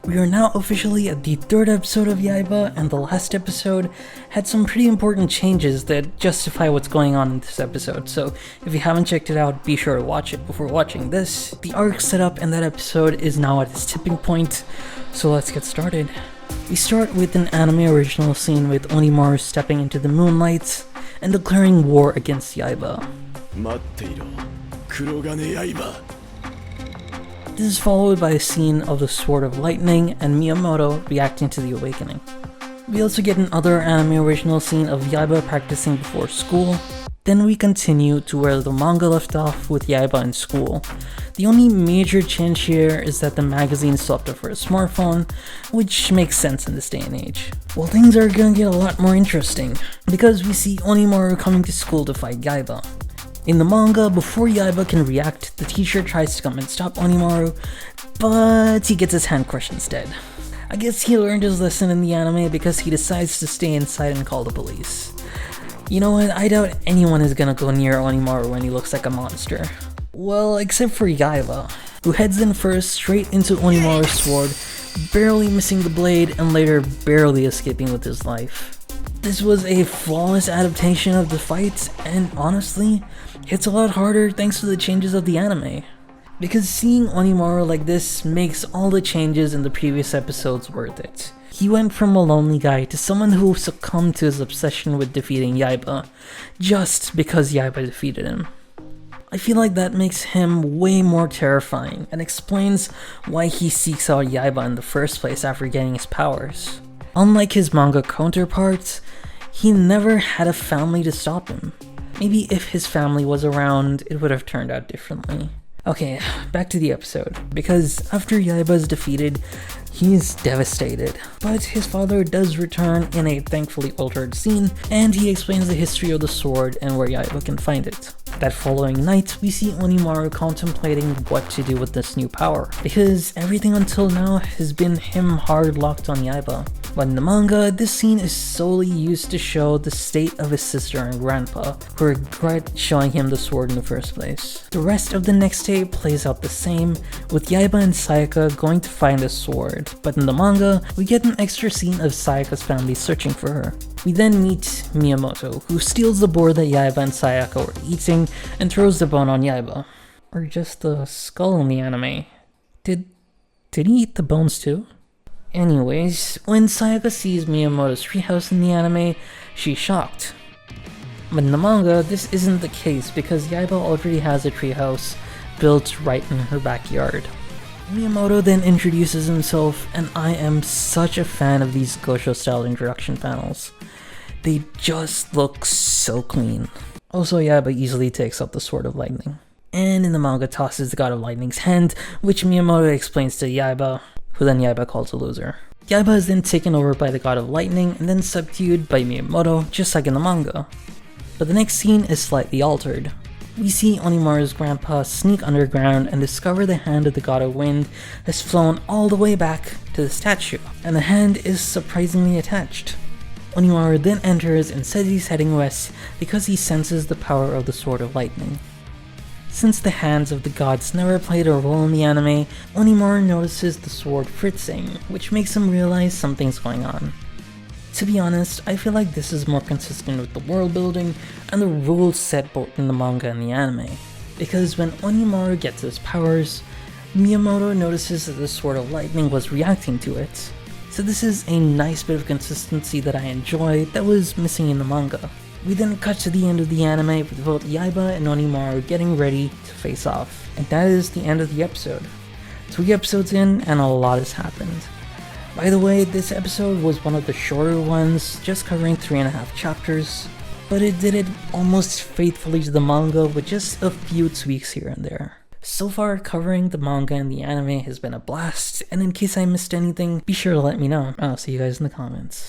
We are now officially at the 3rd episode of Yaiba, and the last episode had some pretty important changes that justify what's going on in this episode, so if you haven't checked it out, be sure to watch it before watching this. The arc setup in that episode is now at its tipping point, so let's get started. We start with an anime original scene with Onimaru stepping into the moonlight and declaring war against Yaiba. This is followed by a scene of the Sword of Lightning and Miyamoto reacting to the awakening. We also get another anime original scene of Yaiba practicing before school. Then we continue to where the manga left off with Yaiba in school. The only major change here is that the magazine swapped up for a smartphone, which makes sense in this day and age. Well, things are gonna get a lot more interesting, because we see Onimaru coming to school to fight Yaiba. In the manga, before Yaiba can react, the teacher tries to come and stop Onimaru, but he gets his hand crushed instead. I guess he learned his lesson in the anime because he decides to stay inside and call the police. You know what, I doubt anyone is gonna go near Onimaru when he looks like a monster. Well, except for Yaiba, who heads in first straight into Onimaru's sword, barely missing the blade and later barely escaping with his life. This was a flawless adaptation of the fight, and honestly, it's a lot harder thanks to the changes of the anime. Because seeing Onimaru like this makes all the changes in the previous episodes worth it. He went from a lonely guy to someone who succumbed to his obsession with defeating Yaiba, just because Yaiba defeated him. I feel like that makes him way more terrifying, and explains why he seeks out Yaiba in the first place after getting his powers. Unlike his manga counterparts, he never had a family to stop him. Maybe if his family was around, it would have turned out differently. Okay, back to the episode, because after Yaiba is defeated, he is devastated, but his father does return in a thankfully altered scene, and he explains the history of the sword and where Yaiba can find it. That following night, we see Onimaru contemplating what to do with this new power, because everything until now has been him hard locked on Yaiba. But in the manga, this scene is solely used to show the state of his sister and grandpa, who regret showing him the sword in the first place. The rest of the next day plays out the same, with Yaiba and Sayaka going to find the sword, but in the manga, we get an extra scene of Sayaka's family searching for her. We then meet Miyamoto, who steals the boar that Yaiba and Sayaka were eating and throws the bone on Yaiba. Or just the skull in the anime. Did he eat the bones too? Anyways, when Sayaka sees Miyamoto's treehouse in the anime, she's shocked. But in the manga, this isn't the case because Yaiba already has a treehouse built right in her backyard. Miyamoto then introduces himself, and I am such a fan of these Gosho style introduction panels. They just look so clean. Also, Yaiba easily takes up the Sword of Lightning. And in the manga tosses the God of Lightning's hand, which Miyamoto explains to Yaiba, who then Yaiba calls a loser. Yaiba is then taken over by the God of Lightning and then subdued by Miyamoto, just like in the manga. But the next scene is slightly altered. We see Onimaru's grandpa sneak underground and discover the hand of the God of Wind has flown all the way back to the statue, and the hand is surprisingly attached. Onimaru then enters and says he's heading west because he senses the power of the Sword of Lightning. Since the hands of the gods never played a role in the anime, Onimaru notices the sword fritzing, which makes him realize something's going on. To be honest, I feel like this is more consistent with the world building and the rules set both in the manga and the anime. Because when Onimaru gets his powers, Miyamoto notices that the Sword of Lightning was reacting to it. So this is a nice bit of consistency that I enjoy that was missing in the manga. We then cut to the end of the anime with both Yaiba and Onimaru getting ready to face off. And that is the end of the episode. 3 episodes in and a lot has happened. By the way, this episode was one of the shorter ones, just covering 3.5 chapters, but it did it almost faithfully to the manga with just a few tweaks here and there. So far, covering the manga and the anime has been a blast, and in case I missed anything, be sure to let me know. I'll see you guys in the comments.